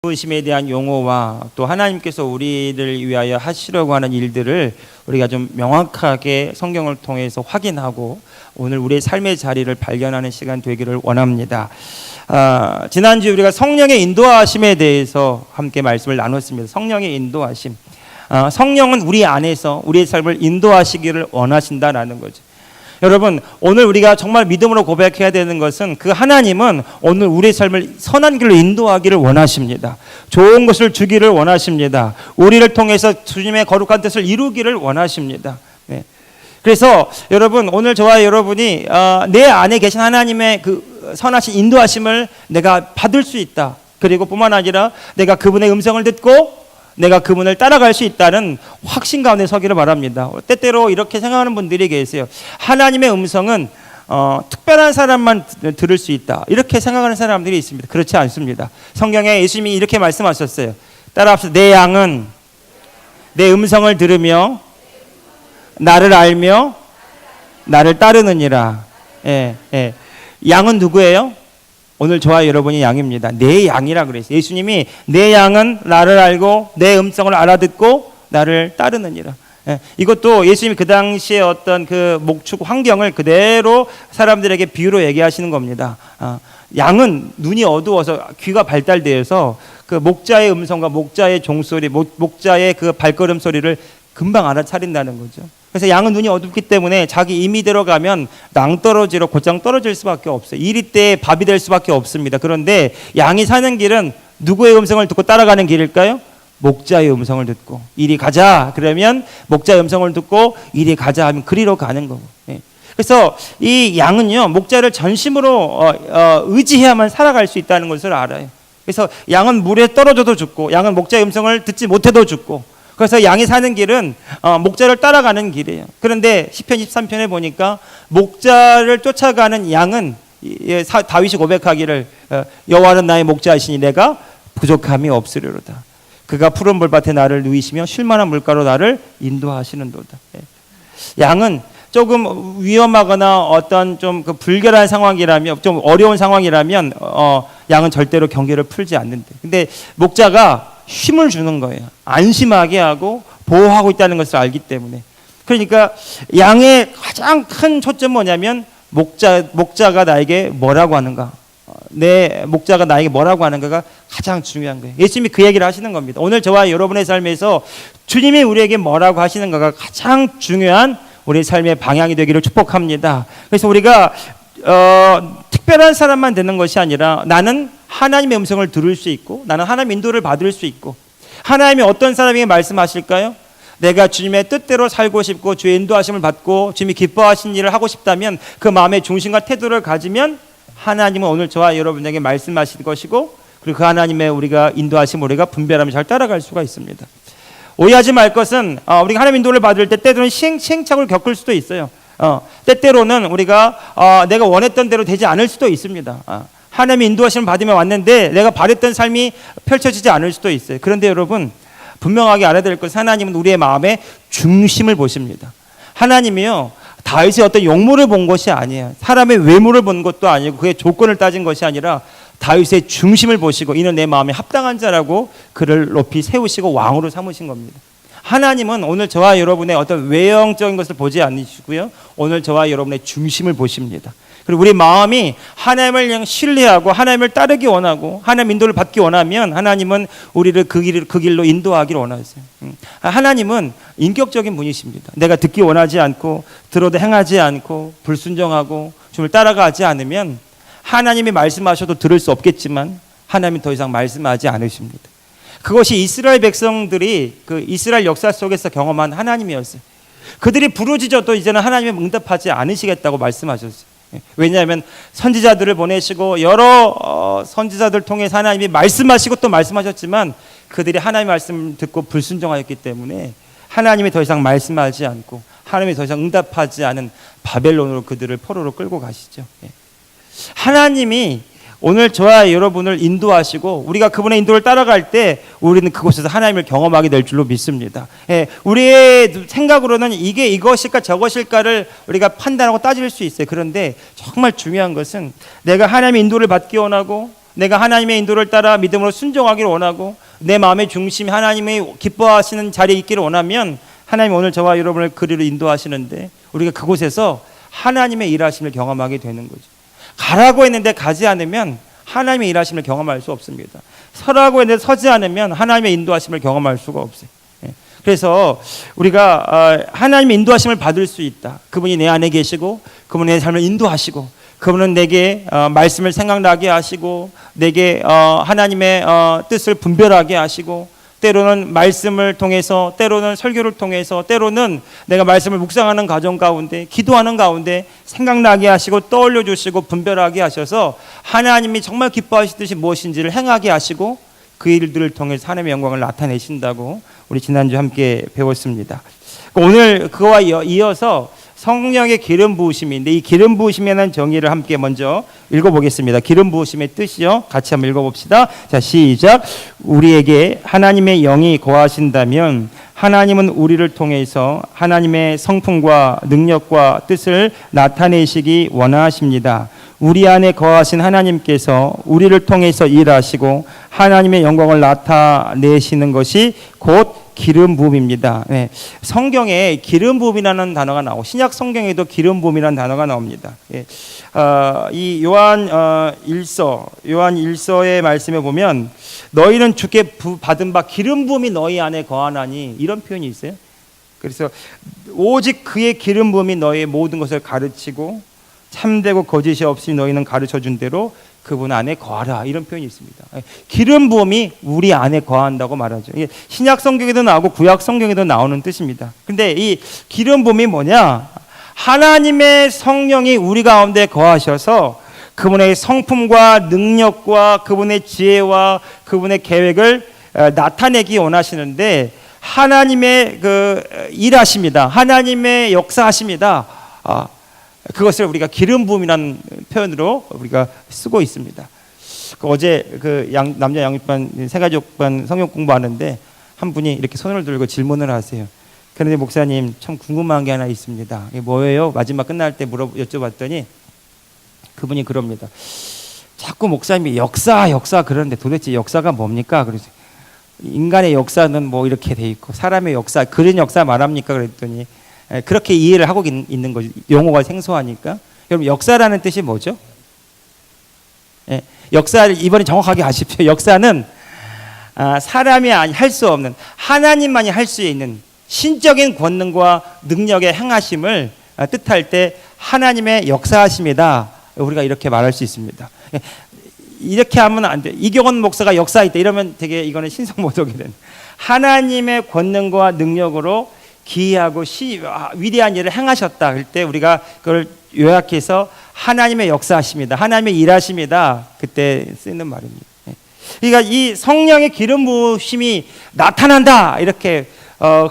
부르심에 대한 용어와 또 하나님께서 우리를 위하여 하시려고 하는 일들을 우리가 좀 명확하게 성경을 통해서 확인하고 오늘 우리의 삶의 자리를 발견하는 시간 되기를 원합니다. 지난주에 우리가 성령의 인도하심에 대해서 함께 말씀을 나눴습니다. 성령의 인도하심. 성령은 우리 안에서 우리의 삶을 인도하시기를 원하신다라는 거죠. 여러분, 오늘 우리가 정말 믿음으로 고백해야 되는 것은 그 하나님은 오늘 우리의 삶을 선한 길로 인도하기를 원하십니다. 좋은 것을 주기를 원하십니다. 우리를 통해서 주님의 거룩한 뜻을 이루기를 원하십니다. 네. 그래서 여러분, 오늘 저와 여러분이 내 안에 계신 하나님의 그 선하신 인도하심을 내가 받을 수 있다. 그리고 뿐만 아니라 내가 그분의 음성을 듣고 내가 그분을 따라갈 수 있다는 확신 가운데 서기를 바랍니다. 때때로 이렇게 생각하는 분들이 계세요. 하나님의 음성은 특별한 사람만 들을 수 있다. 이렇게 생각하는 사람들이 있습니다. 그렇지 않습니다. 성경에 예수님이 이렇게 말씀하셨어요. 따라합시다. 내 양은 내 음성을 들으며 나를 알며 나를 따르느니라. 양은 누구예요? 오늘 저와 여러분이 양입니다. 내 양이라 그랬어요. 예수님이 내 양은 나를 알고 내 음성을 알아듣고 나를 따르느니라. 이것도 예수님이 그 당시에 어떤 그 목축 환경을 그대로 사람들에게 비유로 얘기하시는 겁니다. 양은 눈이 어두워서 귀가 발달되어서 그 목자의 음성과 목자의 종소리, 목자의 그 발걸음 소리를 금방 알아차린다는 거죠. 그래서 양은 눈이 어둡기 때문에 자기 임의대로 가면 낭떠러지로 곧장 떨어질 수밖에 없어요. 이리때에 밥이 될 수밖에 없습니다. 그런데 양이 사는 길은 누구의 음성을 듣고 따라가는 길일까요? 목자의 음성을 듣고 이리 가자 그러면 목자의 음성을 듣고 이리 가자 하면 그리로 가는 거고. 그래서 이 양은요, 목자를 전심으로 의지해야만 살아갈 수 있다는 것을 알아요. 그래서 양은 물에 떨어져도 죽고 양은 목자의 음성을 듣지 못해도 죽고, 그래서 양이 사는 길은 목자를 따라가는 길이에요. 그런데 시편 13편에 보니까 목자를 쫓아가는 양은 다윗이 고백하기를 여호와는 나의 목자이시니 내가 부족함이 없으리로다. 그가 푸른 물밭에 나를 누이시며 쉴만한 물가로 나를 인도하시는도다. 양은 조금 위험하거나 어떤 좀 그 불결한 상황이라면, 좀 어려운 상황이라면 양은 절대로 경계를 풀지 않는데, 근데 목자가 힘을 주는 거예요. 안심하게 하고 보호하고 있다는 것을 알기 때문에. 그러니까 양의 가장 큰 초점은 뭐냐면 목자가 나에게 뭐라고 하는가, 내 목자가 나에게 뭐라고 하는가가 가장 중요한 거예요. 예수님이 그 얘기를 하시는 겁니다. 오늘 저와 여러분의 삶에서 주님이 우리에게 뭐라고 하시는가가 가장 중요한 우리의 삶의 방향이 되기를 축복합니다. 그래서 우리가 특별한 사람만 듣는 것이 아니라 나는 하나님의 음성을 들을 수 있고 나는 하나님의 인도를 받을 수 있고, 하나님이 어떤 사람에게 말씀하실까요? 내가 주님의 뜻대로 살고 싶고 주의 인도하심을 받고 주님이 기뻐하신 일을 하고 싶다면 그 마음의 중심과 태도를 가지면 하나님은 오늘 저와 여러분에게 말씀하실 것이고, 그리고 그 하나님의 우리가 인도하심 우리가 분별하며 잘 따라갈 수가 있습니다. 오해하지 말 것은 우리가 하나님 인도를 받을 때 때로는 시행착오를 겪을 수도 있어요. 때때로는 우리가 내가 원했던 대로 되지 않을 수도 있습니다. 하나님의 인도하심을 받으며 왔는데 내가 바랬던 삶이 펼쳐지지 않을 수도 있어요. 그런데 여러분, 분명하게 알아야 될 것은 하나님은 우리의 마음의 중심을 보십니다. 하나님이요, 다윗의 어떤 용모를 본 것이 아니에요. 사람의 외모를 본 것도 아니고 그의 조건을 따진 것이 아니라 다윗의 중심을 보시고 이는 내 마음에 합당한 자라고 그를 높이 세우시고 왕으로 삼으신 겁니다. 하나님은 오늘 저와 여러분의 어떤 외형적인 것을 보지 않으시고요, 오늘 저와 여러분의 중심을 보십니다. 그리고 우리 마음이 하나님을 그냥 신뢰하고 하나님을 따르기 원하고 하나님 인도를 받기 원하면 하나님은 우리를 그 길로 인도하기를 원하세요. 하나님은 인격적인 분이십니다. 내가 듣기 원하지 않고 들어도 행하지 않고 불순종하고 주님을 따라가지 않으면 하나님이 말씀하셔도 들을 수 없겠지만 하나님은 더 이상 말씀하지 않으십니다. 그것이 이스라엘 백성들이 그 이스라엘 역사 속에서 경험한 하나님이었어요. 그들이 부르짖어도 이제는 하나님은 응답하지 않으시겠다고 말씀하셨어요. 왜냐하면 선지자들을 보내시고 여러 선지자들 통해서 하나님이 말씀하시고 또 말씀하셨지만 그들이 하나님의 말씀을 듣고 불순종하였기 때문에 하나님이 더 이상 말씀하지 않고 하나님이 더 이상 응답하지 않은 바벨론으로 그들을 포로로 끌고 가시죠. 하나님이 오늘 저와 여러분을 인도하시고 우리가 그분의 인도를 따라갈 때 우리는 그곳에서 하나님을 경험하게 될 줄로 믿습니다. 우리의 생각으로는 이게 이것일까 저것일까를 우리가 판단하고 따질 수 있어요. 그런데 정말 중요한 것은 내가 하나님의 인도를 받기 원하고 내가 하나님의 인도를 따라 믿음으로 순종하기를 원하고 내 마음의 중심이 하나님의 기뻐하시는 자리에 있기를 원하면 하나님 오늘 저와 여러분을 그리로 인도하시는데 우리가 그곳에서 하나님의 일하심을 경험하게 되는 거죠. 가라고 했는데 가지 않으면 하나님의 일하심을 경험할 수 없습니다. 서라고 했는데 서지 않으면 하나님의 인도하심을 경험할 수가 없어요. 그래서 우리가 하나님의 인도하심을 받을 수 있다. 그분이 내 안에 계시고 그분이 내 삶을 인도하시고 그분은 내게 말씀을 생각나게 하시고 내게 하나님의 뜻을 분별하게 하시고 때로는 말씀을 통해서 때로는 설교를 통해서 때로는 내가 말씀을 묵상하는 과정 가운데 기도하는 가운데 생각나게 하시고 떠올려 주시고 분별하게 하셔서 하나님이 정말 기뻐하시듯이 무엇인지를 행하게 하시고 그 일들을 통해서 하나님의 영광을 나타내신다고 우리 지난주 함께 배웠습니다. 오늘 그와 이어서 성령의 기름 부으심인데 이 기름 부으심에 대한 정의를 함께 먼저 읽어보겠습니다. 기름 부으심의 뜻이요. 같이 한번 읽어봅시다. 자, 시작. 우리에게 하나님의 영이 거하신다면 하나님은 우리를 통해서 하나님의 성품과 능력과 뜻을 나타내시기 원하십니다. 우리 안에 거하신 하나님께서 우리를 통해서 일하시고 하나님의 영광을 나타내시는 것이 곧 기름 부음입니다. 네. 성경에 기름 부음이라는 단어가 나오고 신약 성경에도 기름 부음이라는 단어가 나옵니다. 예. 이 요한 일서의 말씀에 보면 너희는 주께 받은 바 기름 부음이 너희 안에 거하나니 이런 표현이 있어요. 그래서 오직 그의 기름 부음이 너희의 모든 것을 가르치고 참되고 거짓이 없이 너희는 가르쳐 준 대로 그분 안에 거하라 이런 표현이 있습니다. 기름 부음이 우리 안에 거한다고 말하죠. 신약 성경에도 나오고 구약 성경에도 나오는 뜻입니다. 근데 이 기름 부음이 뭐냐? 하나님의 성령이 우리 가운데 거하셔서 그분의 성품과 능력과 그분의 지혜와 그분의 계획을 나타내기 원하시는데 하나님의 그 일하십니다. 하나님의 역사하십니다. 그것을 우리가 기름 부음이라는 표현으로 우리가 쓰고 있습니다. 어제 남자 양육반 세가족반 성경 공부하는데 한 분이 이렇게 손을 들고 질문을 하세요. 그런데 목사님 참 궁금한 게 하나 있습니다. 이게 뭐예요? 마지막 끝날 때 여쭤봤더니 그분이 그럽니다. 자꾸 목사님이 역사 그러는데 도대체 역사가 뭡니까? 그래서 인간의 역사는 뭐 이렇게 돼 있고 사람의 역사 그런 역사 말합니까? 그랬더니 그렇게 이해를 하고 있는 거죠. 용어가 생소하니까. 그럼 역사라는 뜻이 뭐죠? 예, 역사를 이번에 정확하게 아십시오. 역사는 사람이 할 수 없는 하나님만이 할 수 있는 신적인 권능과 능력의 행하심을 뜻할 때 하나님의 역사하심이다. 우리가 이렇게 말할 수 있습니다. 이렇게 하면 안 돼. 이경원 목사가 역사 있다. 이러면 되게 이거는 신성모독이 되는. 하나님의 권능과 능력으로 기이하고 위대한 일을 행하셨다. 할 때 우리가 그걸 요약해서 하나님의 역사하십니다. 하나님의 일하십니다. 그때 쓰는 말입니다. 그러니까 이 성령의 기름 부으심이 나타난다. 이렇게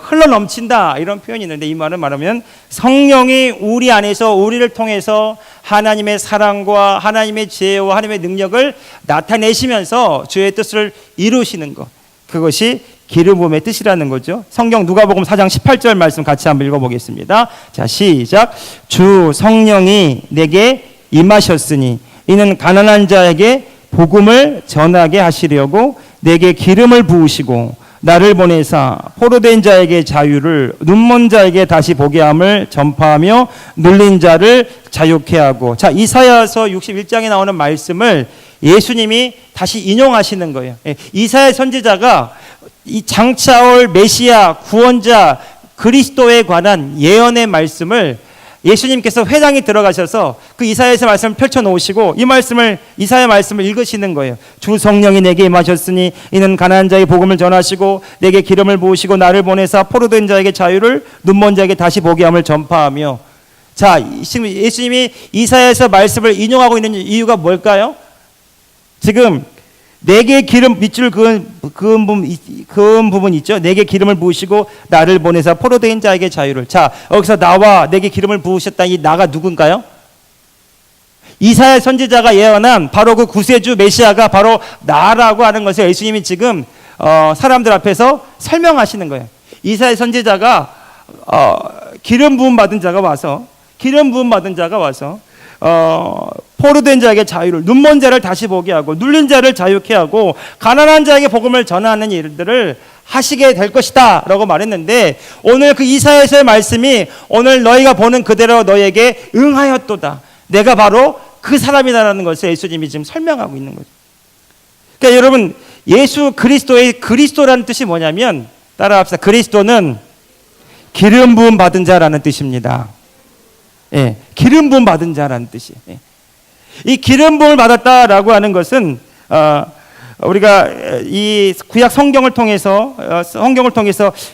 흘러 넘친다. 이런 표현이 있는데 이 말은 말하면 성령이 우리 안에서 우리를 통해서 하나님의 사랑과 하나님의 지혜와 하나님의 능력을 나타내시면서 주의 뜻을 이루시는 것. 그것이 기름 부음의 뜻이라는 거죠. 성경 누가복음 4장 18절 말씀 같이 한번 읽어보겠습니다. 자, 시작. 주 성령이 내게 임하셨으니 이는 가난한 자에게 복음을 전하게 하시려고 내게 기름을 부으시고 나를 보내사 포로된 자에게 자유를 눈먼 자에게 다시 보게 함을 전파하며 눌린 자를 자유케 하고. 자, 이사야서 61장에 나오는 말씀을 예수님이 다시 인용하시는 거예요. 이사야 선지자가 이 장차올 메시아 구원자 그리스도에 관한 예언의 말씀을 예수님께서 회당에 들어가셔서 그 이사야서 말씀을 펼쳐놓으시고 이 말씀을 이사야 말씀을 읽으시는 거예요. 주 성령이 내게 임하셨으니 이는 가난한 자의 복음을 전하시고 내게 기름을 부으시고 나를 보내사 포로된 자에게 자유를 눈먼 자에게 다시 보게 함을 전파하며. 자, 지금 예수님이 이사야서 말씀을 인용하고 있는 이유가 뭘까요? 지금 내게 기름 밑줄 그은 부분 있죠. 내게 기름을 부으시고 나를 보내사 포로된 자에게 자유를. 자, 여기서 나와 내게 기름을 부으셨다. 이 나가 누군가요? 이사야 선지자가 예언한 바로 그 구세주 메시아가 바로 나라고 하는 것을 예수님이 지금 사람들 앞에서 설명하시는 거예요. 이사야 선지자가 기름 부음 받은 자가 와서 포로된 자에게 자유를, 눈먼 자를 다시 보게 하고 눌린 자를 자유케 하고 가난한 자에게 복음을 전하는 일들을 하시게 될 것이다 라고 말했는데, 오늘 그 이사야서의 말씀이 오늘 너희가 보는 그대로 너희에게 응하였도다, 내가 바로 그 사람이다라는 것을 예수님이 지금 설명하고 있는 거죠. 그러니까 여러분, 예수 그리스도의 그리스도라는 뜻이 뭐냐면, 따라합시다. 그리스도는 기름 부음 받은 자라는 뜻입니다. 예, 기름 부음 받은 자라는 뜻이. 예. 이 기름 부음을 받았다라고 하는 것은 우리가 이 구약 성경을 통해서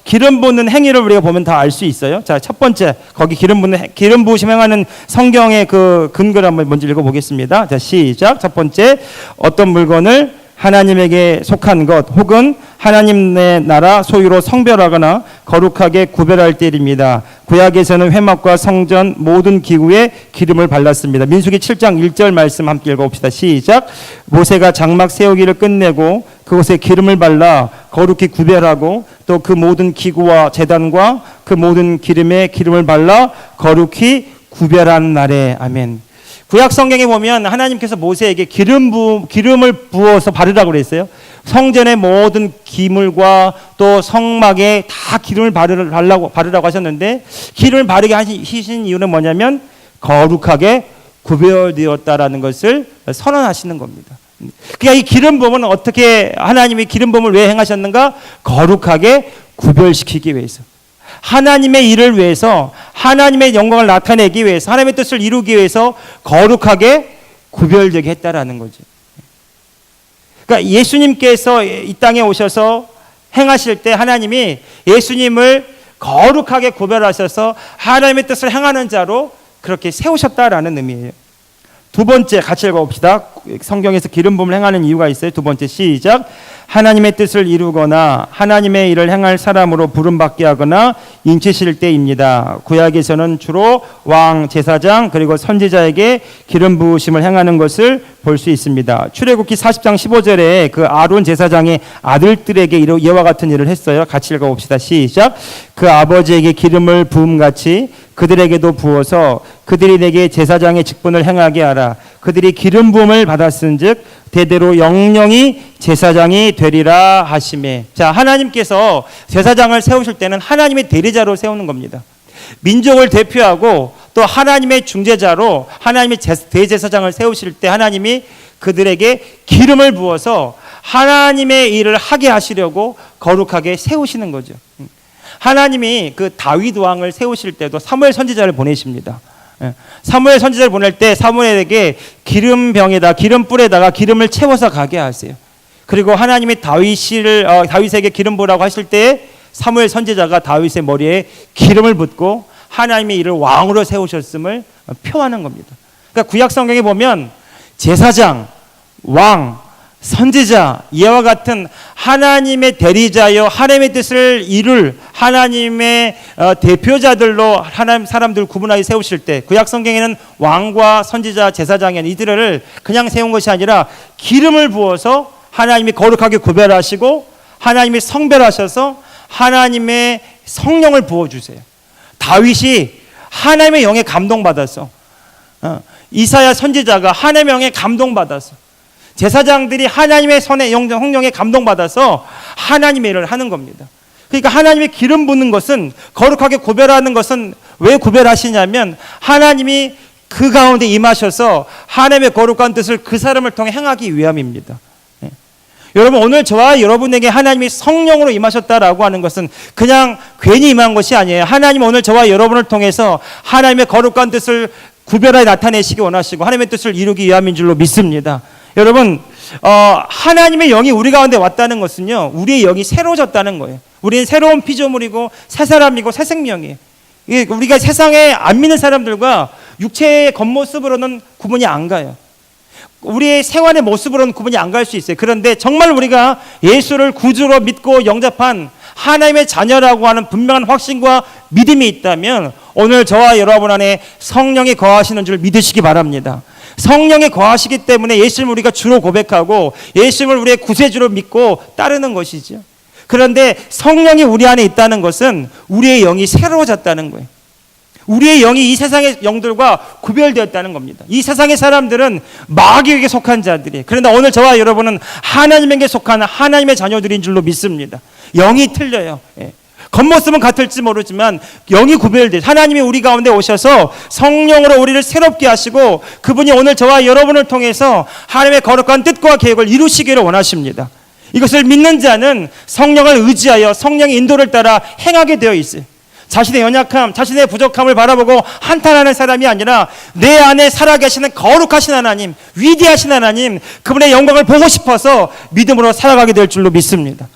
기름 붓는 행위를 우리가 보면 다 알 수 있어요. 자, 첫 번째, 거기 기름 부으심 행하는 성경의 그 근거를 한번 먼저 읽어보겠습니다. 자, 시작. 첫 번째, 어떤 물건을 하나님에게 속한 것 혹은 하나님의 나라 소유로 성별하거나 거룩하게 구별할 때입니다. 구약에서는 회막과 성전 모든 기구에 기름을 발랐습니다. 민수기 7장 1절 말씀 함께 읽어봅시다. 시작. 모세가 장막 세우기를 끝내고 그곳에 기름을 발라 거룩히 구별하고 또 그 모든 기구와 제단과 그 모든 기름에 기름을 발라 거룩히 구별한 날에. 아멘. 구약 성경에 보면 하나님께서 모세에게 기름을 부어서 바르라고 그랬어요. 성전의 모든 기물과 또 성막에 다 기름을 바르라고 하셨는데, 기름을 바르게 하신 이유는 뭐냐면 거룩하게 구별되었다라는 것을 선언하시는 겁니다. 그러니까 이 기름 부음은 어떻게, 하나님이 기름 부음을 왜 행하셨는가? 거룩하게 구별시키기 위해서, 하나님의 일을 위해서, 하나님의 영광을 나타내기 위해서, 하나님의 뜻을 이루기 위해서 거룩하게 구별되게 했다라는 거죠. 그러니까 예수님께서 이 땅에 오셔서 행하실 때 하나님이 예수님을 거룩하게 구별하셔서 하나님의 뜻을 행하는 자로 그렇게 세우셨다라는 의미예요. 두 번째, 같이 읽어봅시다. 성경에서 기름 부음을 행하는 이유가 있어요. 두 번째, 시작. 하나님의 뜻을 이루거나 하나님의 일을 행할 사람으로 부름받게 하거나 인치실 때입니다. 구약에서는 주로 왕, 제사장 그리고 선지자에게 기름 부으심을 행하는 것을 볼 수 있습니다. 출애굽기 40장 15절에 그 아론 제사장의 아들들에게 이와 같은 일을 했어요. 같이 읽어봅시다. 시작. 그 아버지에게 기름을 부음같이 그들에게도 부어서 그들이 내게 제사장의 직분을 행하게 하라. 그들이 기름 부음을 받았은즉 대대로 영영이 제사장이 되리라 하시매. 자, 하나님께서 제사장을 세우실 때는 하나님의 대리자로 세우는 겁니다. 민족을 대표하고 또 하나님의 중재자로 하나님의 대제사장을 세우실 때 하나님이 그들에게 기름을 부어서 하나님의 일을 하게 하시려고 거룩하게 세우시는 거죠. 하나님이 그 다윗 왕을 세우실 때도 사무엘 선지자를 보내십니다. 사무엘 선지자를 보낼 때 사무엘에게 기름병에다 기름불에다가 기름을 채워서 가게 하세요. 그리고 하나님이 다윗에게 기름 부으라고 하실 때 사무엘 선지자가 다윗의 머리에 기름을 붓고 하나님의 이를 왕으로 세우셨음을 표하는 겁니다. 그러니까 구약 성경에 보면 제사장, 왕, 선지자, 이와 같은 하나님의 대리자여 하나님의 뜻을 이룰 하나님의 대표자들로 하나님 사람들 구분하게 세우실 때, 구약 성경에는 왕과 선지자, 제사장이 이들을 그냥 세운 것이 아니라 기름을 부어서 하나님이 거룩하게 구별하시고 하나님이 성별하셔서 하나님의 성령을 부어주세요. 다윗이 하나님의 영에 감동받아서, 이사야 선지자가 하나님의 영에 감동받아서, 제사장들이 하나님의 성령에 감동받아서 하나님의 일을 하는 겁니다. 그러니까 하나님의 기름 붓는 것은, 거룩하게 구별하는 것은 왜 구별하시냐면 하나님이 그 가운데 임하셔서 하나님의 거룩한 뜻을 그 사람을 통해 행하기 위함입니다. 여러분, 오늘 저와 여러분에게 하나님이 성령으로 임하셨다라고 하는 것은 그냥 괜히 임한 것이 아니에요. 하나님 오늘 저와 여러분을 통해서 하나님의 거룩한 뜻을 구별하여 나타내시기 원하시고 하나님의 뜻을 이루기 위함인 줄로 믿습니다. 여러분, 하나님의 영이 우리 가운데 왔다는 것은요, 우리의 영이 새로워졌다는 거예요. 우리는 새로운 피조물이고 새 사람이고 새 생명이에요. 우리가 세상에 안 믿는 사람들과 육체의 겉모습으로는 구분이 안 가요. 우리의 생활의 모습으로는 구분이 안 갈 수 있어요. 그런데 정말 우리가 예수를 구주로 믿고 영접한 하나님의 자녀라고 하는 분명한 확신과 믿음이 있다면 오늘 저와 여러분 안에 성령이 거하시는 줄 믿으시기 바랍니다. 성령이 거하시기 때문에 예수님을 우리가 주로 고백하고 예수님을 우리의 구세주로 믿고 따르는 것이죠. 그런데 성령이 우리 안에 있다는 것은 우리의 영이 새로워졌다는 거예요. 우리의 영이 이 세상의 영들과 구별되었다는 겁니다. 이 세상의 사람들은 마귀에게 속한 자들이에요. 그런데 오늘 저와 여러분은 하나님에게 속한 하나님의 자녀들인 줄로 믿습니다. 영이 틀려요. 겉모습은 같을지 모르지만 영이 구별돼요. 하나님이 우리 가운데 오셔서 성령으로 우리를 새롭게 하시고 그분이 오늘 저와 여러분을 통해서 하나님의 거룩한 뜻과 계획을 이루시기를 원하십니다. 이것을 믿는 자는 성령을 의지하여 성령의 인도를 따라 행하게 되어 있어요. 자신의 연약함, 자신의 부족함을 바라보고 한탄하는 사람이 아니라 내 안에 살아계시는 거룩하신 하나님, 위대하신 하나님, 그분의 영광을 보고 싶어서 믿음으로 살아가게 될 줄로 믿습니다.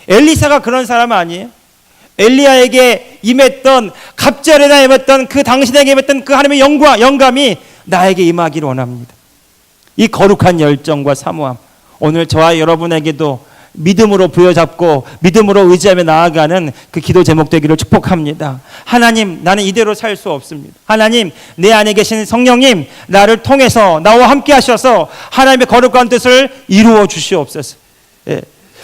엘리사가 그런 사람 아니에요? 엘리야에게 임했던, 갑절에나 임했던 그 당신에게 임했던 그 하나님의 영감이 나에게 임하기를 원합니다. 이 거룩한 열정과 사모함, 오늘 저와 여러분에게도 믿음으로 부여잡고 믿음으로 의지하며 나아가는 그 기도 제목 되기를 축복합니다. 하나님, 나는 이대로 살 수 없습니다. 하나님, 내 안에 계신 성령님, 나를 통해서 나와 함께 하셔서 하나님의 거룩한 뜻을 이루어 주시옵소서.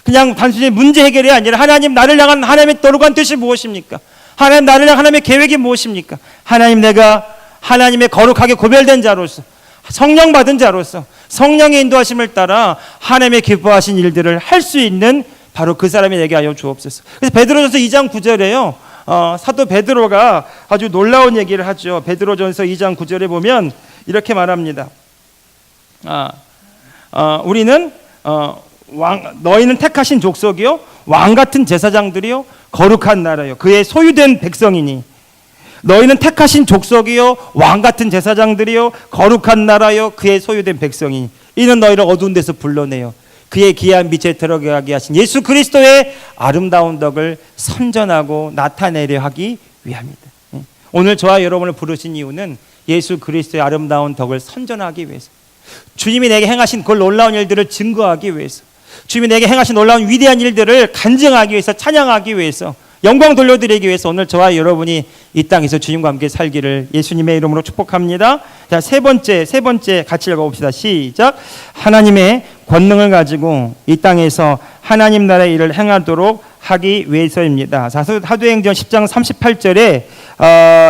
그냥 단순히 문제 해결이 아니라 하나님, 나를 향한 하나님의 거룩한 뜻이 무엇입니까? 하나님, 나를 향한 하나님의 계획이 무엇입니까? 하나님, 내가 하나님의 거룩하게 구별된 자로서, 성령 받은 자로서 성령의 인도하심을 따라 하나님의 기뻐하신 일들을 할 수 있는 바로 그 사람이 되게 하여 주옵소서. 그래서 베드로전서 2장 9절에요. 사도 베드로가 아주 놀라운 얘기를 하죠. 베드로전서 2장 9절에 보면 이렇게 말합니다. 우리는 너희는 택하신 족속이요 왕 같은 제사장들이요 거룩한 나라요 그의 소유된 백성이니 너희는 택하신 족속이요 왕 같은 제사장들이요 거룩한 나라요 그의 소유된 백성이니 이는 너희를 어두운 데서 불러내요 그의 귀한 빛에 들어가게 하신 예수 그리스도의 아름다운 덕을 선전하고 나타내려 하기 위함이다. 오늘 저와 여러분을 부르신 이유는 예수 그리스도의 아름다운 덕을 선전하기 위해서, 주님이 내게 행하신 그 놀라운 일들을 증거하기 위해서, 주님이 내게 행하신 놀라운 위대한 일들을 간증하기 위해서, 찬양하기 위해서, 영광 돌려드리기 위해서 오늘 저와 여러분이 이 땅에서 주님과 함께 살기를 예수님의 이름으로 축복합니다. 자, 세 번째 같이 읽어봅시다. 시작. 하나님의 권능을 가지고 이 땅에서 하나님 나라의 일을 행하도록 하기 위해서입니다. 자, 사도행전 10장 38절에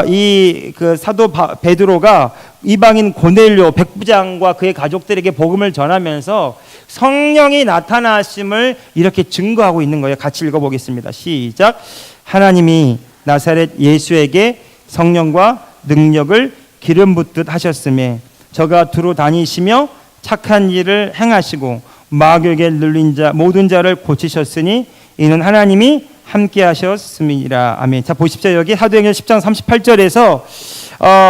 이 그 사도 베드로가 이방인 고넬료 백부장과 그의 가족들에게 복음을 전하면서 성령이 나타나심을 이렇게 증거하고 있는 거예요. 같이 읽어보겠습니다. 시작. 하나님이 나사렛 예수에게 성령과 능력을 기름 붓듯 하셨음에 저가 두루 다니시며 착한 일을 행하시고 마귀에게 눌린 자 모든 자를 고치셨으니 이는 하나님이 함께 하셨음이라. 아멘. 자, 보십시오. 여기 사도행전 10장 38절에서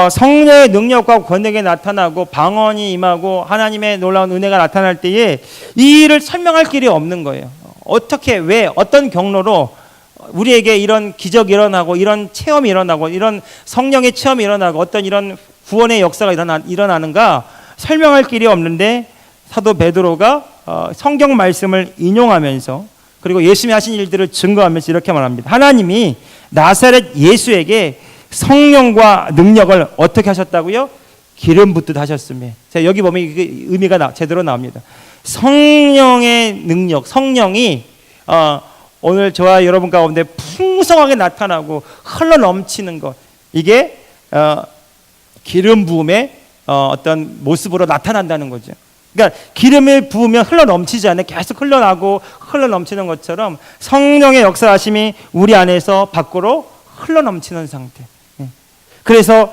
성령의 능력과 권능이 나타나고 방언이 임하고 하나님의 놀라운 은혜가 나타날 때에 이 일을 설명할 길이 없는 거예요. 어떻게, 왜, 어떤 경로로 우리에게 이런 기적이 일어나고 이런 체험이 일어나고 이런 성령의 체험이 일어나고 어떤 이런 구원의 역사가 일어나는가 설명할 길이 없는데 사도 베드로가 성경 말씀을 인용하면서 그리고 예수님이 하신 일들을 증거하면서 이렇게 말합니다. 하나님이 나사렛 예수에게 성령과 능력을 어떻게 하셨다고요? 기름 붓듯 하셨으며. 자, 여기 보면 이게 의미가 제대로 나옵니다. 성령의 능력, 성령이 오늘 저와 여러분 가운데 풍성하게 나타나고 흘러 넘치는 것, 이게 기름 부음의 어떤 모습으로 나타난다는 거죠. 그러니까 기름을 부으면 흘러 넘치지 않아요. 계속 흘러나고 흘러 넘치는 것처럼 성령의 역사하심이 우리 안에서 밖으로 흘러 넘치는 상태. 그래서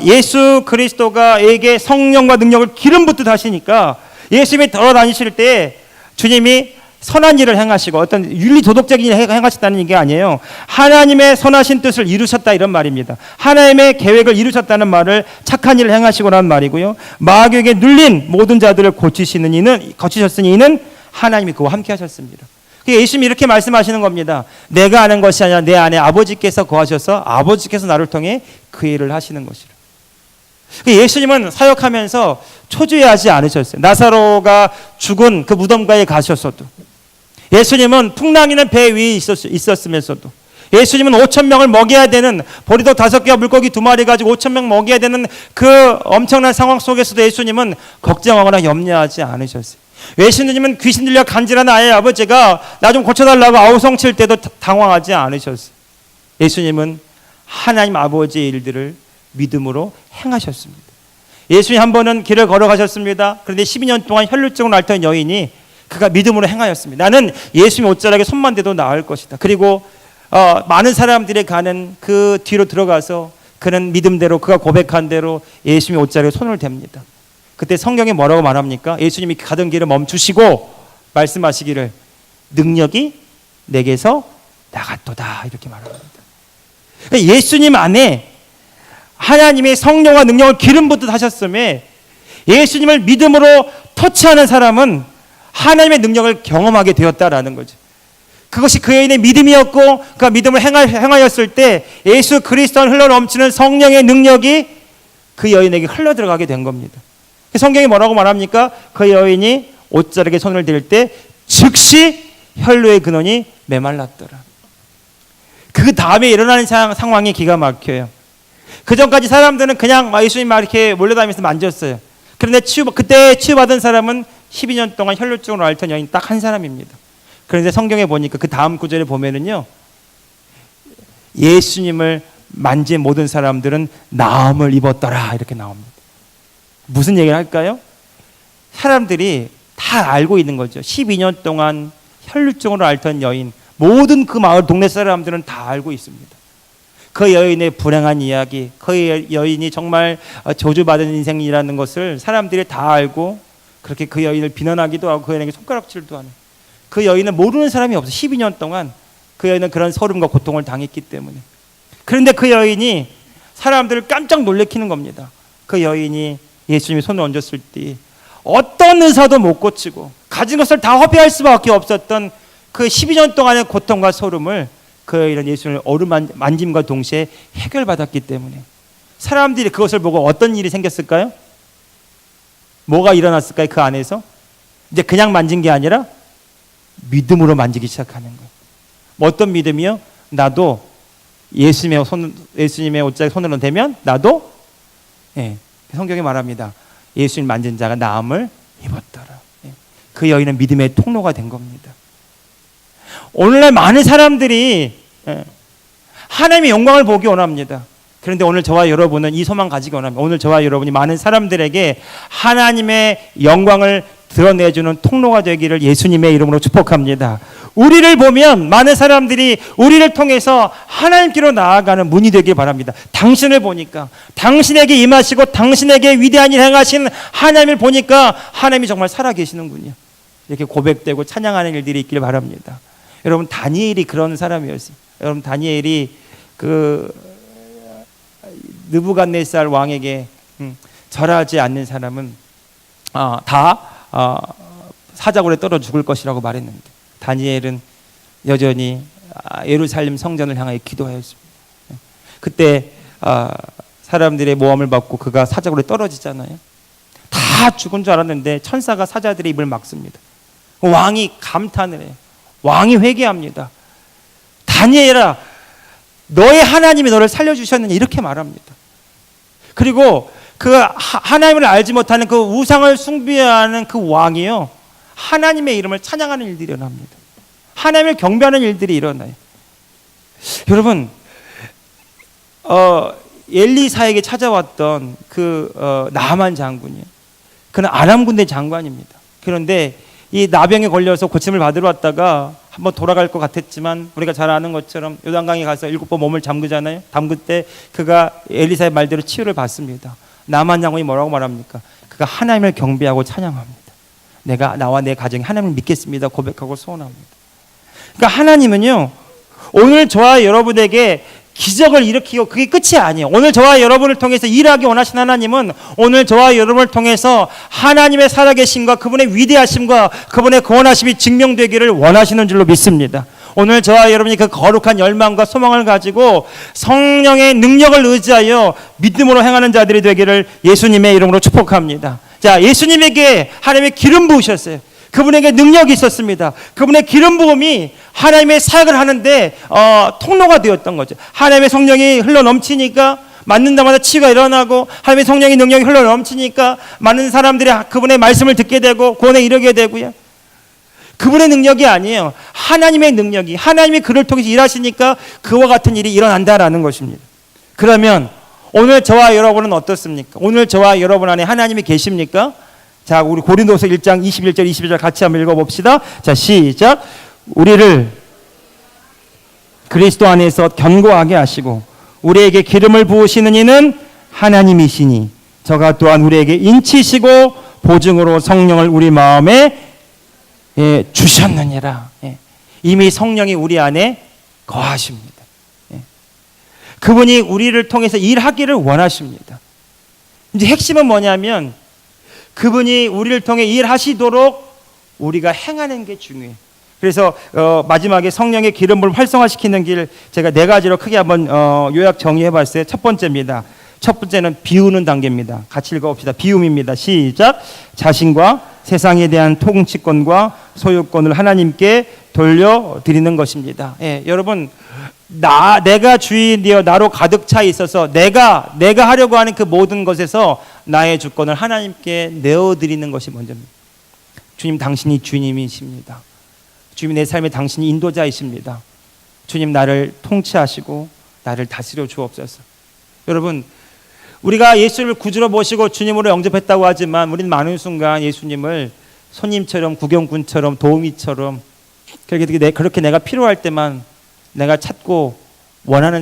예수 그리스도가에게 성령과 능력을 기름 붓듯 하시니까 예수님이 돌아다니실 때 주님이 선한 일을 행하시고 어떤 윤리 도덕적인 일을 행하셨다는 게 아니에요. 하나님의 선하신 뜻을 이루셨다 이런 말입니다. 하나님의 계획을 이루셨다는 말을 착한 일을 행하시고라는 말이고요. 마귀에게 눌린 모든 자들을 고치셨으니 이는 하나님이 그와 함께 하셨습니다. 예수님이 이렇게 말씀하시는 겁니다. 내가 아는 것이 아니라 내 안에 아버지께서 거하셔서 아버지께서 나를 통해 그 일을 하시는 것이라. 예수님은 사역하면서 초조해하지 않으셨어요. 나사로가 죽은 그 무덤가에 가셨어도, 예수님은 풍랑이는 배 위에 있었으면서도, 예수님은 5,000명을 먹여야 되는, 보리떡 5개와 물고기 2마리 가지고 5,000명 먹여야 되는 그 엄청난 상황 속에서도 예수님은 걱정하거나 염려하지 않으셨어요. 예수님은 귀신 들려 간질하는 아이의 아버지가 나 좀 고쳐달라고 아우성칠 때도 당황하지 않으셨어요. 예수님은 하나님 아버지의 일들을 믿음으로 행하셨습니다. 예수님 한 번은 길을 걸어가셨습니다. 그런데 12년 동안 혈루증을 앓던 여인이 그가 믿음으로 행하였습니다. 나는 예수님 옷자락에 손만 대도 나을 것이다. 그리고 많은 사람들이 가는 그 뒤로 들어가서 그는 믿음대로 그가 고백한 대로 예수님의 옷자락에 손을 댑니다. 그때 성경에 뭐라고 말합니까? 예수님이 가던 길을 멈추시고 말씀하시기를 능력이 내게서 나갔도다 이렇게 말합니다. 예수님 안에 하나님의 성령과 능력을 기름 붓듯 하셨음에 예수님을 믿음으로 터치하는 사람은 하나님의 능력을 경험하게 되었다라는 거죠. 그것이 그 여인의 믿음이었고 그 믿음을 행하였을 때 예수 그리스도는 흘러넘치는 성령의 능력이 그 여인에게 흘러들어가게 된 겁니다. 성경이 뭐라고 말합니까? 그 여인이 옷자락에 손을 댈 때 즉시 혈루의 근원이 메말랐더라. 그 다음에 일어나는 상황이 기가 막혀요. 그 전까지 사람들은 그냥 예수님 막 이렇게 몰려다니면서 만졌어요. 그런데 그때 치유받은 사람은 12년 동안 혈루증으로 앓던 여인 딱 한 사람입니다. 그런데 성경에 보니까 그 다음 구절에 보면은요, 예수님을 만진 모든 사람들은 나음을 입었더라 이렇게 나옵니다. 무슨 얘기를 할까요? 사람들이 다 알고 있는 거죠. 12년 동안 혈루증으로 앓던 여인, 모든 그 마을 동네 사람들은 다 알고 있습니다. 그 여인의 불행한 이야기, 그 여인이 정말 저주받은 인생이라는 것을 사람들이 다 알고 그렇게 그 여인을 비난하기도 하고 그 여인에게 손가락질도 하는, 그 여인은 모르는 사람이 없어. 12년 동안 그 여인은 그런 서름과 고통을 당했기 때문에. 그런데 그 여인이 사람들을 깜짝 놀래키는 겁니다. 그 여인이 예수님이 손을 얹었을 때 어떤 의사도 못 고치고 가진 것을 다 허비할 수밖에 없었던 그 12년 동안의 고통과 소름을 그 여인은 예수님을 어루만짐과 동시에 해결받았기 때문에 사람들이 그것을 보고 어떤 일이 생겼을까요? 뭐가 일어났을까요? 그 안에서 이제 그냥 만진 게 아니라 믿음으로 만지기 시작하는 거예요. 뭐 어떤 믿음이요? 나도 예수님의 옷자락에 손으로 대면 나도, 성경에 말합니다. 예수님 만진 자가 나음을 입었더라. 그 여인은 믿음의 통로가 된 겁니다. 오늘날 많은 사람들이 하나님의 영광을 보기 원합니다. 그런데 오늘 저와 여러분은 이 소망 가지기 원합니다. 오늘 저와 여러분이 많은 사람들에게 하나님의 영광을 드러내주는 통로가 되기를 예수님의 이름으로 축복합니다. 우리를 보면 많은 사람들이 우리를 통해서 하나님께로 나아가는 문이 되길 바랍니다. 당신을 보니까, 당신에게 임하시고 당신에게 위대한 일 행하신 하나님을 보니까 하나님이 정말 살아계시는군요. 이렇게 고백되고 찬양하는 일들이 있길 바랍니다. 여러분, 다니엘이 그런 사람이었어요. 여러분, 다니엘이 그 느부갓네살 왕에게 절하지 않는 사람은 다 사자굴에 떨어 죽을 것이라고 말했는데 다니엘은 여전히 예루살렘 성전을 향하여 기도하였습니다. 그때 사람들의 모함을 받고 그가 사자굴에 떨어지잖아요. 다 죽은 줄 알았는데 천사가 사자들의 입을 막습니다. 왕이 감탄을 해요. 왕이 회개합니다. 다니엘아, 너의 하나님이 너를 살려주셨느냐 이렇게 말합니다. 그리고 그 하나님을 알지 못하는 그 우상을 숭배하는 그 왕이요, 하나님의 이름을 찬양하는 일들이 일어납니다. 하나님을 경배하는 일들이 일어나요. 여러분, 엘리사에게 찾아왔던 그 나만 장군이요, 그는 아람 군대 장관입니다. 그런데 이 나병에 걸려서 고침을 받으러 왔다가 한번 돌아갈 것 같았지만 우리가 잘 아는 것처럼 요단강에 가서 7번 몸을 담그잖아요. 담글 때 그가 엘리사의 말대로 치유를 받습니다. 나만 장군이 뭐라고 말합니까? 그가 하나님을 경배하고 찬양합니다. 내가 나와 내 가정이 하나님을 믿겠습니다 고백하고 소원합니다. 그러니까 하나님은요, 오늘 저와 여러분에게 기적을 일으키고 그게 끝이 아니에요. 오늘 저와 여러분을 통해서 일하기 원하신 하나님은 오늘 저와 여러분을 통해서 하나님의 살아계심과 그분의 위대하심과 그분의 거원하심이 증명되기를 원하시는 줄로 믿습니다. 오늘 저와 여러분이 그 거룩한 열망과 소망을 가지고 성령의 능력을 의지하여 믿음으로 행하는 자들이 되기를 예수님의 이름으로 축복합니다. 자, 예수님에게 하나님의 기름 부으셨어요. 그분에게 능력이 있었습니다. 그분의 기름 부음이 하나님의 사역을 하는데 통로가 되었던 거죠. 하나님의 성령이 흘러 넘치니까 맞는 자마다 치유가 일어나고, 하나님의 성령의 능력이 흘러 넘치니까 많은 사람들이 그분의 말씀을 듣게 되고 구원에 이르게 되고요. 그분의 능력이 아니에요. 하나님의 능력이, 하나님이 그를 통해서 일하시니까 그와 같은 일이 일어난다라는 것입니다. 그러면 오늘 저와 여러분은 어떻습니까? 오늘 저와 여러분 안에 하나님이 계십니까? 자, 우리 고린도서 1장 21절 22절 같이 한번 읽어봅시다. 자, 시작. 우리를 그리스도 안에서 견고하게 하시고 우리에게 기름을 부으시는 이는 하나님이시니 저가 또한 우리에게 인치시고 보증으로 성령을 우리 마음에 주셨느니라. 이미 성령이 우리 안에 거하십니다. 그분이 우리를 통해서 일하기를 원하십니다. 이제 핵심은 뭐냐면 그분이 우리를 통해 일하시도록 우리가 행하는 게 중요해요. 그래서 마지막에 성령의 기름을 활성화시키는 길 제가 네 가지로 크게 한번 요약 정리해봤어요. 첫 번째입니다. 첫 번째는 비우는 단계입니다. 같이 읽어봅시다. 비움입니다. 시작. 자신과 세상에 대한 통치권과 소유권을 하나님께 돌려드리는 것입니다. 여러분, 내가 주인되어 나로 가득 차 있어서 내가 하려고 하는 그 모든 것에서 나의 주권을 하나님께 내어드리는 것이 먼저입니다. 주님, 당신이 주님이십니다. 주님, 내 삶에 당신이 인도자이십니다. 주님, 나를 통치하시고 나를 다스려 주옵소서. 여러분, 우리가 예수를 구주로 모시고 주님으로 영접했다고 하지만 우리는 많은 순간 예수님을 손님처럼, 구경꾼처럼, 도우미처럼 그렇게 내가 필요할 때만 내가 찾고 원하는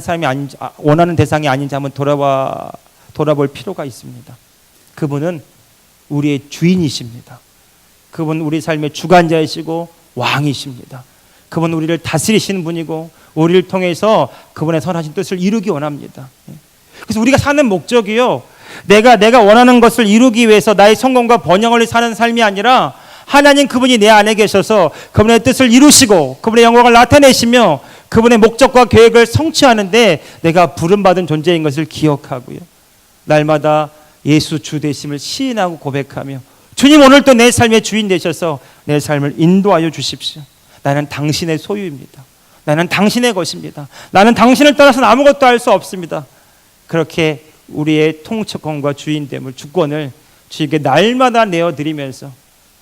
대상이 아닌지 한번 돌아볼 필요가 있습니다. 그분은 우리의 주인이십니다. 그분은 우리 삶의 주관자이시고 왕이십니다. 그분은 우리를 다스리시는 분이고 우리를 통해서 그분의 선하신 뜻을 이루기 원합니다. 그래서 우리가 사는 목적이요, 내가 원하는 것을 이루기 위해서 나의 성공과 번영을 위해 사는 삶이 아니라 하나님 그분이 내 안에 계셔서 그분의 뜻을 이루시고 그분의 영광을 나타내시며 그분의 목적과 계획을 성취하는데 내가 부름받은 존재인 것을 기억하고요, 날마다 예수 주 되심을 시인하고 고백하며 주님, 오늘도 내 삶의 주인 되셔서 내 삶을 인도하여 주십시오. 나는 당신의 소유입니다. 나는 당신의 것입니다. 나는 당신을 떠나서는 아무것도 할 수 없습니다. 그렇게 우리의 통치권과 주인됨을, 주권을 주에게 날마다 내어드리면서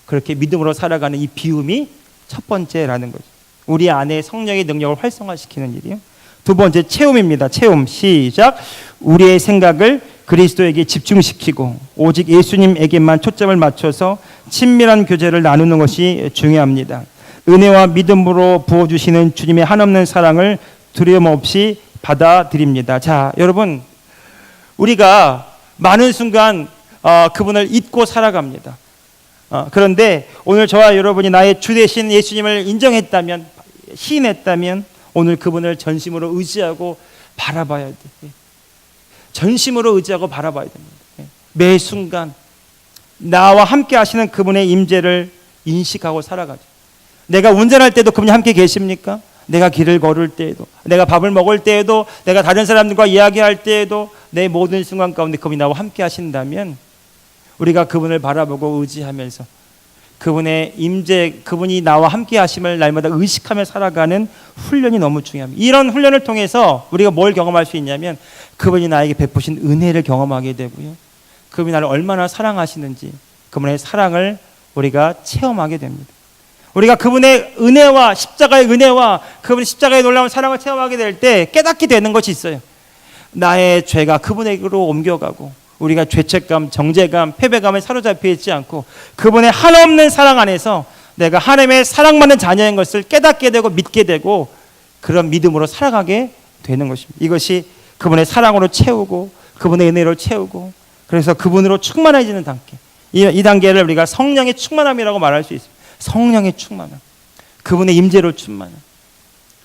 그렇게 믿음으로 살아가는 이 비움이 첫 번째라는 거죠. 우리 안에 성령의 능력을 활성화시키는 일이요. 두 번째, 체험입니다. 체험. 시작. 우리의 생각을 그리스도에게 집중시키고 오직 예수님에게만 초점을 맞춰서 친밀한 교제를 나누는 것이 중요합니다. 은혜와 믿음으로 부어주시는 주님의 한없는 사랑을 두려움 없이 받아들입니다. 자, 여러분, 우리가 많은 순간 그분을 잊고 살아갑니다. 그런데 오늘 저와 여러분이 나의 주 되신 예수님을 인정했다면, 시인했다면 오늘 그분을 전심으로 의지하고 바라봐야 돼요. 전심으로 의지하고 바라봐야 됩니다. 매 순간 나와 함께 하시는 그분의 임재를 인식하고 살아가죠. 내가 운전할 때도 그분이 함께 계십니까? 내가 길을 걸을 때에도, 내가 밥을 먹을 때에도, 내가 다른 사람들과 이야기할 때에도 내 모든 순간 가운데 그분이 나와 함께 하신다면 우리가 그분을 바라보고 의지하면서 그분의 임재, 그분이 나와 함께 하심을 날마다 의식하며 살아가는 훈련이 너무 중요합니다. 이런 훈련을 통해서 우리가 뭘 경험할 수 있냐면 그분이 나에게 베푸신 은혜를 경험하게 되고요, 그분이 나를 얼마나 사랑하시는지 그분의 사랑을 우리가 체험하게 됩니다. 우리가 그분의 은혜와 십자가의 은혜와 그분의 십자가의 놀라운 사랑을 체험하게 될 때 깨닫게 되는 것이 있어요. 나의 죄가 그분에게로 옮겨가고 우리가 죄책감, 정죄감, 패배감에 사로잡혀 있지 않고 그분의 한없는 사랑 안에서 내가 하나님의 사랑받는 자녀인 것을 깨닫게 되고 믿게 되고 그런 믿음으로 살아가게 되는 것입니다. 이것이 그분의 사랑으로 채우고 그분의 은혜로 채우고 그래서 그분으로 충만해지는 단계, 이 단계를 우리가 성령의 충만함이라고 말할 수 있습니다. 성령의 충만함, 그분의 임재로 충만함.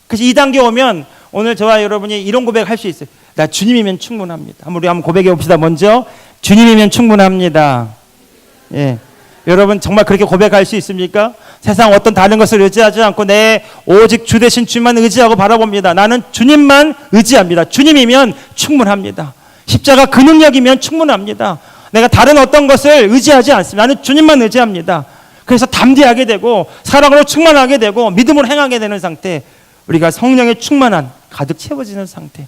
그래서 이 단계 오면 오늘 저와 여러분이 이런 고백을 할 수 있어요. 나 주님이면 충분합니다. 우리 한번 고백해 봅시다. 먼저 주님이면 충분합니다. 예, 여러분 정말 그렇게 고백할 수 있습니까? 세상 어떤 다른 것을 의지하지 않고 내 오직 주 되신 주님만 의지하고 바라봅니다. 나는 주님만 의지합니다. 주님이면 충분합니다. 십자가 그 능력이면 충분합니다. 내가 다른 어떤 것을 의지하지 않습니다. 나는 주님만 의지합니다. 그래서 담대하게 되고 사랑으로 충만하게 되고 믿음으로 행하게 되는 상태, 우리가 성령의 충만한 가득 채워지는 상태.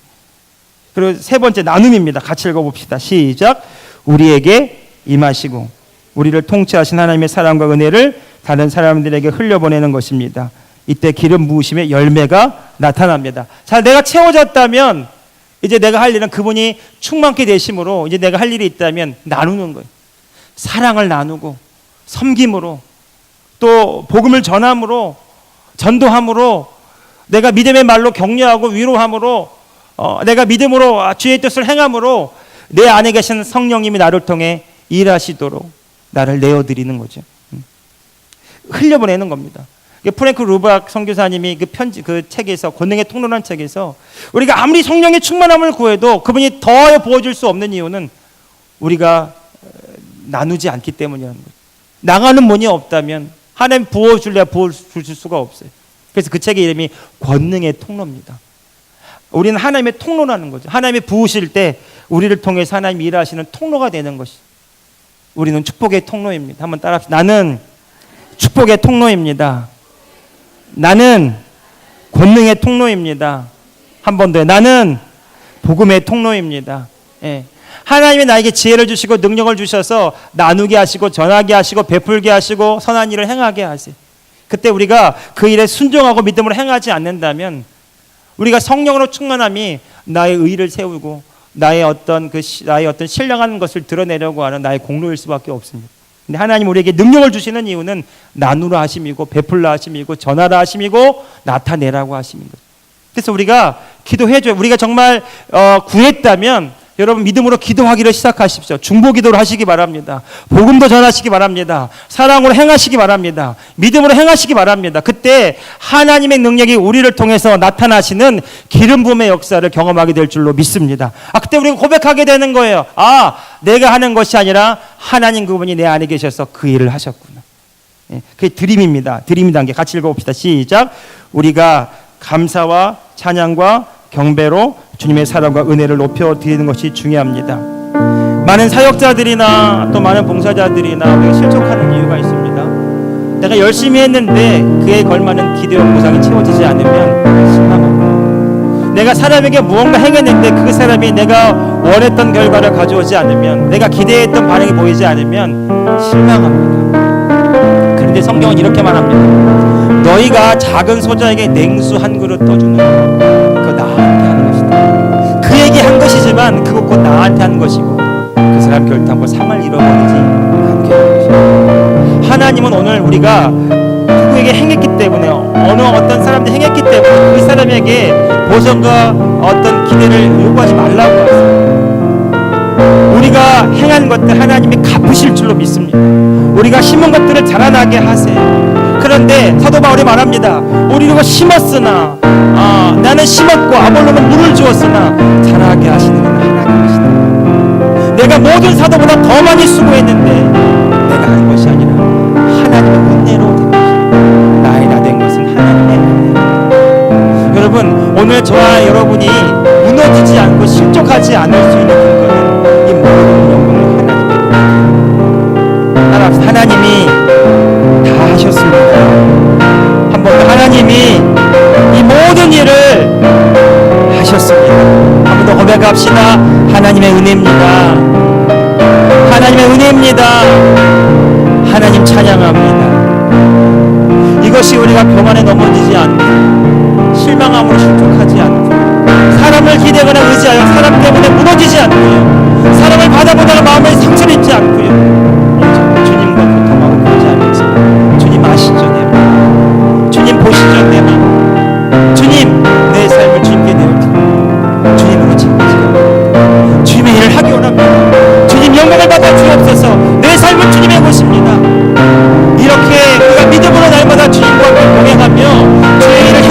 그리고 세 번째, 나눔입니다. 같이 읽어봅시다. 시작. 우리에게 임하시고 우리를 통치하신 하나님의 사랑과 은혜를 다른 사람들에게 흘려보내는 것입니다. 이때 기름 부으심의 열매가 나타납니다. 자, 내가 채워졌다면 이제 내가 할 일은 그분이 충만케 되심으로 이제 내가 할 일이 있다면 나누는 거예요. 사랑을 나누고 섬김으로 또 복음을 전함으로 전도함으로 내가 믿음의 말로 격려하고 위로함으로 내가 믿음으로 주의 뜻을 행함으로 내 안에 계신 성령님이 나를 통해 일하시도록 나를 내어드리는 거죠. 흘려보내는 겁니다. 프랭크 루박 선교사님이 그 책에서 권능의 통로라는 책에서 우리가 아무리 성령의 충만함을 구해도 그분이 더하여 부어줄 수 없는 이유는 우리가 나누지 않기 때문이라는 거예요. 나가는 문이 없다면 하나님 부어줄래야 부어줄 수가 없어요. 그래서 그 책의 이름이 권능의 통로입니다. 우리는 하나님의 통로라는 거죠. 하나님이 부으실 때 우리를 통해서 하나님이 일하시는 통로가 되는 것이. 우리는 축복의 통로입니다. 한번 따라합시다. 나는 축복의 통로입니다. 나는 권능의 통로입니다. 한 번 더. 나는 복음의 통로입니다. 예. 하나님이 나에게 지혜를 주시고 능력을 주셔서 나누게 하시고 전하게 하시고 베풀게 하시고 선한 일을 행하게 하세요. 그때 우리가 그 일에 순종하고 믿음으로 행하지 않는다면 우리가 성령으로 충만함이 나의 의를 세우고 나의 어떤 신령한 것을 드러내려고 하는 나의 공로일 수밖에 없습니다. 근데 하나님 우리에게 능력을 주시는 이유는 나누라 하심이고 베풀라 하심이고 전하라 하심이고 나타내라고 하심인 거죠. 그래서 우리가 기도해줘요. 우리가 정말 구했다면 여러분 믿음으로 기도하기를 시작하십시오. 중보 기도를 하시기 바랍니다. 복음도 전하시기 바랍니다. 사랑으로 행하시기 바랍니다. 믿음으로 행하시기 바랍니다. 그때 하나님의 능력이 우리를 통해서 나타나시는 기름 부음의 역사를 경험하게 될 줄로 믿습니다. 그때 우리가 고백하게 되는 거예요. 내가 하는 것이 아니라 하나님 그분이 내 안에 계셔서 그 일을 하셨구나. 그게 드림입니다. 드림 단계 같이 읽어봅시다. 시작. 우리가 감사와 찬양과 경배로 주님의 사랑과 은혜를 높여드리는 것이 중요합니다. 많은 사역자들이나 또 많은 봉사자들이나 우리가 실족하는 이유가 있습니다. 내가 열심히 했는데 그에 걸맞는 기대와 보상이 채워지지 않으면 실망합니다. 내가 사람에게 무언가 행했는데 그 사람이 내가 원했던 결과를 가져오지 않으면, 내가 기대했던 반응이 보이지 않으면 실망합니다. 그런데 성경은 이렇게 말합니다. 너희가 작은 소자에게 냉수 한 그릇 떠주는 그거 나한테 하는 것이다. 그에게 한 것이지만 그거 곧 나한테 한 것이고 그 사람 결단코 상을 잃어버리지 않게 하는 것이다. 하나님은 오늘 우리가 누구에게 행했기 때문에, 어떤 사람들이 행했기 때문에 그 사람에게 보상과 어떤 기대를 요구하지 말라고 하세요. 우리가 행한 것들 하나님이 갚으실 줄로 믿습니다. 우리가 심은 것들을 자라나게 하세요. 그런데 사도 바울이 말합니다. 우리가 심었으나 나는 심었고 아볼로는 물을 주었으나 자라게 하시는 이는 하나님이시다. 내가 모든 사도보다 더 많이 수고했는데 내가 한 것이 아니라 하나님의 은혜로 된 것이다. 나의 나 된 것은 하나님의 은혜. 여러분, 오늘 저와 여러분이 무너지지 않고 실족하지 않을 수 있는 근거는 이 모든 영광을 하나님의 은혜. 따라합시다. 하나님이 다 하셨습니다. 한 번 더. 하나님이 이 모든 일을 하셨습니다. 한 번 더 고백합시다. 하나님의 은혜입니다. 하나님의 은혜입니다. 하나님 찬양합니다. 이것이 우리가 교만에 넘어지지 않고 실망함으로 실족하지 않고 사람을 기대거나 의지하여 사람 때문에 무너지지 않고요, 사람을 받아보다가 마음에 상처를 입지 않고요, 주님과 고통하고 그러지 않으면서 주님 아시죠 내 마음, 주님 보시죠 내 마음, 주님 내 삶을 주님께 내어드립니다. 주님으로 책임지고 주님의 일을 하기 원합니다. 주님 영광을 받아 주옵소서. 내 삶은 주님의 것입니다. 이렇게 우리가 믿음으로 날마다 주님과 동행하며 주의 일을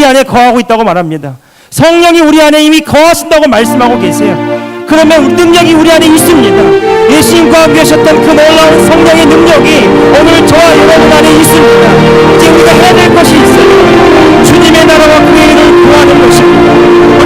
안에 거하고 있다고 말합니다. 성령이 우리 안에 이미 거하신다고 말씀하고 계세요. 그러면 능력이 우리 안에 있습니다. 예수님과 함께 하셨던 그 놀라운 성령의 능력이 오늘 저와 여러분 안에 있습니다. 이제 우리가 해야 될 것이 있어요. 주님의 나라와 그의 일을 구하는 것입니다.